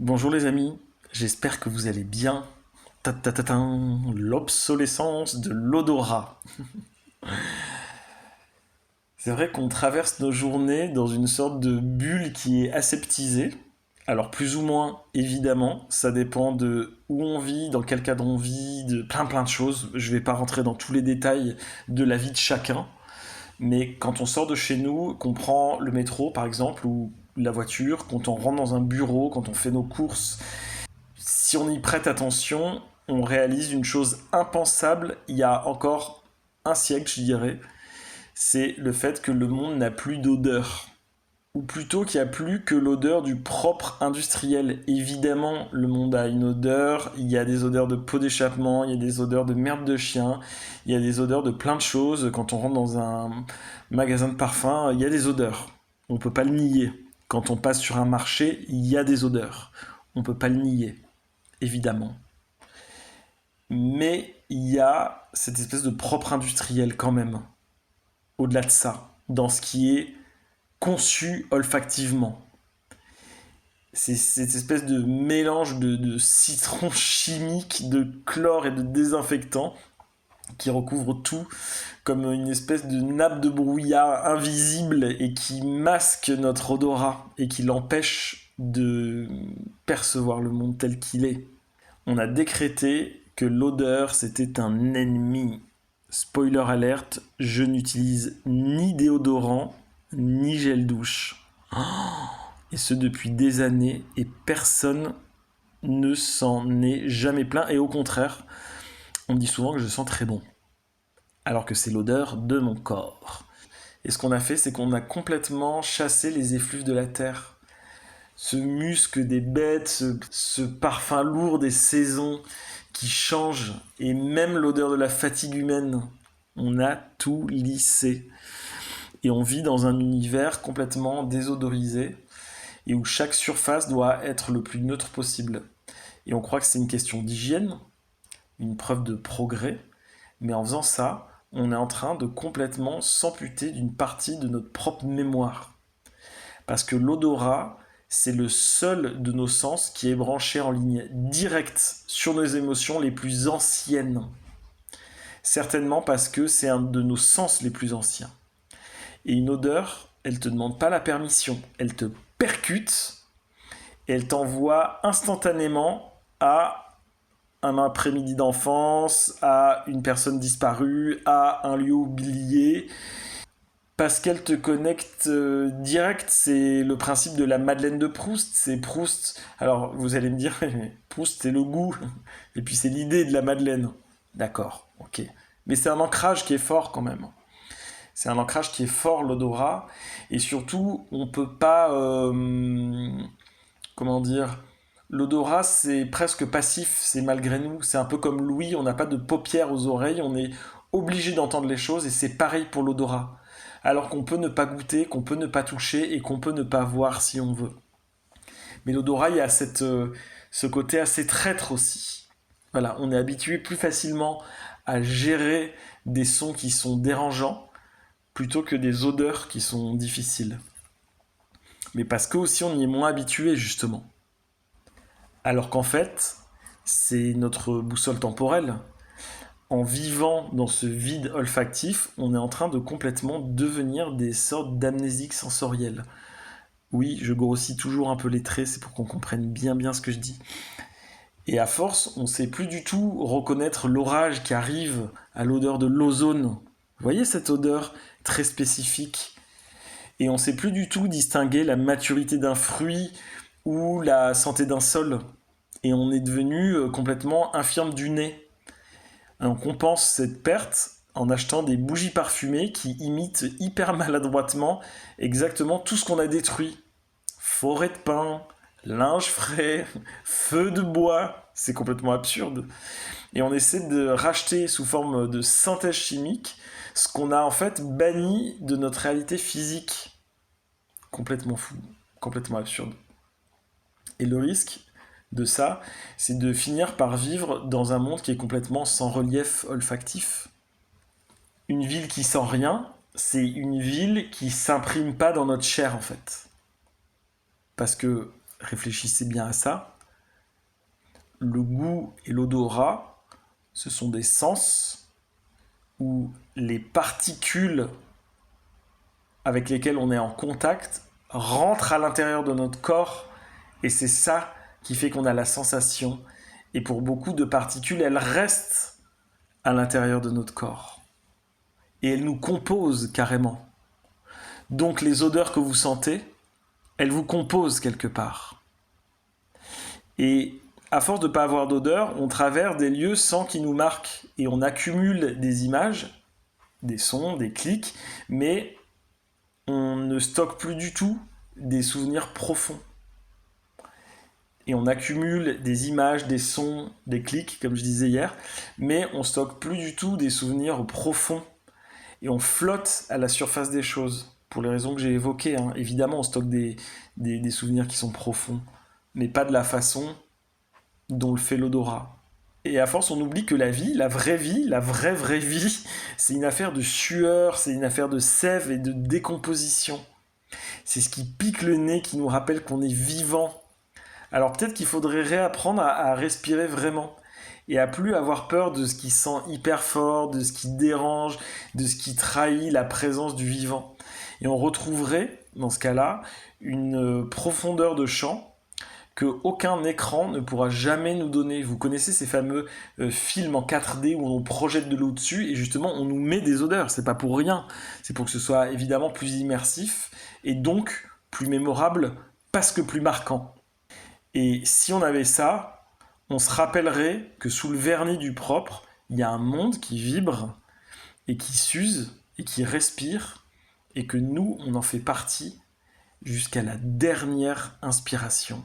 Bonjour les amis, j'espère que vous allez bien. L'obsolescence de l'odorat. C'est vrai qu'on traverse nos journées dans une sorte de bulle qui est aseptisée. Alors plus ou moins, évidemment, ça dépend de où on vit, dans quel cadre on vit, de plein de choses. Je vais pas rentrer dans tous les détails de la vie de chacun, mais quand on sort de chez nous, qu'on prend le métro par exemple, ou la voiture, quand on rentre dans un bureau, quand on fait nos courses, si on y prête attention, on réalise une chose impensable il y a encore un siècle, je dirais. C'est le fait que le monde n'a plus d'odeur. Ou plutôt qu'il n'y a plus que l'odeur du propre industriel. Évidemment, le monde a une odeur, il y a des odeurs de peau d'échappement, il y a des odeurs de merde de chien, il y a des odeurs de plein de choses. Quand on rentre dans un magasin de parfums, il y a des odeurs. On ne peut pas le nier. Quand on passe sur un marché, il y a des odeurs. On ne peut pas le nier, évidemment. Mais il y a cette espèce de propre industriel quand même, au-delà de ça, dans ce qui est conçu olfactivement. C'est cette espèce de mélange de citron chimique, de chlore et de désinfectant qui recouvre tout comme une espèce de nappe de brouillard invisible et qui masque notre odorat et qui l'empêche de percevoir le monde tel qu'il est. On a décrété que l'odeur c'était un ennemi. Spoiler alerte, je n'utilise ni déodorant ni gel douche. Et ce depuis des années et personne ne s'en est jamais plaint. Et au contraire, on me dit souvent que je sens très bon. Alors que c'est l'odeur de mon corps. Et ce qu'on a fait, c'est qu'on a complètement chassé les effluves de la terre. Ce musc des bêtes, ce parfum lourd des saisons qui change, et même l'odeur de la fatigue humaine. On a tout lissé. Et on vit dans un univers complètement désodorisé, et où chaque surface doit être le plus neutre possible. Et on croit que c'est une question d'hygiène, une preuve de progrès, mais en faisant ça, on est en train de complètement s'amputer d'une partie de notre propre mémoire. Parce que l'odorat, c'est le seul de nos sens qui est branché en ligne directe sur nos émotions les plus anciennes. Certainement parce que c'est un de nos sens les plus anciens. Et une odeur, elle te demande pas la permission, elle te percute et elle t'envoie instantanément à un après-midi d'enfance, à une personne disparue, à un lieu oublié, parce qu'elle te connecte direct. C'est le principe de la Madeleine de Proust. C'est Proust. Alors vous allez me dire, Proust c'est le goût, et puis c'est l'idée de la Madeleine. D'accord, ok. Mais c'est un ancrage qui est fort quand même. C'est un ancrage qui est fort, l'odorat, et surtout on peut pas, comment dire, l'odorat c'est presque passif, c'est malgré nous. C'est un peu comme Louis, on n'a pas de paupières aux oreilles, on est obligé d'entendre les choses, et c'est pareil pour l'odorat. Alors qu'on peut ne pas goûter, qu'on peut ne pas toucher et qu'on peut ne pas voir si on veut. Mais l'odorat, il y a ce côté assez traître aussi. Voilà, on est habitué plus facilement à gérer des sons qui sont dérangeants plutôt que des odeurs qui sont difficiles. Mais parce que aussi on y est moins habitué justement. Alors qu'en fait, c'est notre boussole temporelle. En vivant dans ce vide olfactif, on est en train de complètement devenir des sortes d'amnésiques sensorielles. Oui, je grossis toujours un peu les traits, c'est pour qu'on comprenne bien ce que je dis. Et à force, on ne sait plus du tout reconnaître l'orage qui arrive à l'odeur de l'ozone. Vous voyez cette odeur très spécifique. Et on ne sait plus du tout distinguer la maturité d'un fruit ou la santé d'un sol. Et on est devenu complètement infirme du nez. On compense cette perte en achetant des bougies parfumées qui imitent hyper maladroitement exactement tout ce qu'on a détruit. Forêt de pin, linge frais, feu de bois, c'est complètement absurde. Et on essaie de racheter sous forme de synthèse chimique ce qu'on a en fait banni de notre réalité physique. Complètement fou, complètement absurde. Et le risque de ça, c'est de finir par vivre dans un monde qui est complètement sans relief olfactif. Une ville qui sent rien, c'est une ville qui s'imprime pas dans notre chair en fait. Parce que réfléchissez bien à ça, le goût et l'odorat, ce sont des sens où les particules avec lesquelles on est en contact rentrent à l'intérieur de notre corps et c'est ça qui fait qu'on a la sensation. Et pour beaucoup de particules, elles restent à l'intérieur de notre corps. Et elles nous composent carrément. Donc les odeurs que vous sentez, elles vous composent quelque part. Et à force de ne pas avoir d'odeur, on traverse des lieux sans qu'ils nous marquent. Et on accumule des images, des sons, des clics, mais on ne stocke plus du tout des souvenirs profonds. Et on accumule des images, des sons, des clics, comme je disais hier, mais on stocke plus du tout des souvenirs profonds. Et on flotte à la surface des choses, pour les raisons que j'ai évoquées. Hein. Évidemment, on stocke des souvenirs qui sont profonds, mais pas de la façon dont le fait l'odorat. Et à force, on oublie que la vie, la vraie vie, c'est une affaire de sueur, c'est une affaire de sève et de décomposition. C'est ce qui pique le nez, qui nous rappelle qu'on est vivant. Alors peut-être qu'il faudrait réapprendre à respirer vraiment et à plus avoir peur de ce qui sent hyper fort, de ce qui dérange, de ce qui trahit la présence du vivant. Et on retrouverait, dans ce cas-là, une profondeur de champ que aucun écran ne pourra jamais nous donner. Vous connaissez ces fameux films en 4D où on projette de l'eau dessus et justement on nous met des odeurs. C'est pas pour rien. C'est pour que ce soit évidemment plus immersif et donc plus mémorable parce que plus marquant. Et si on avait ça, on se rappellerait que sous le vernis du propre, il y a un monde qui vibre et qui s'use et qui respire et que nous, on en fait partie jusqu'à la dernière inspiration.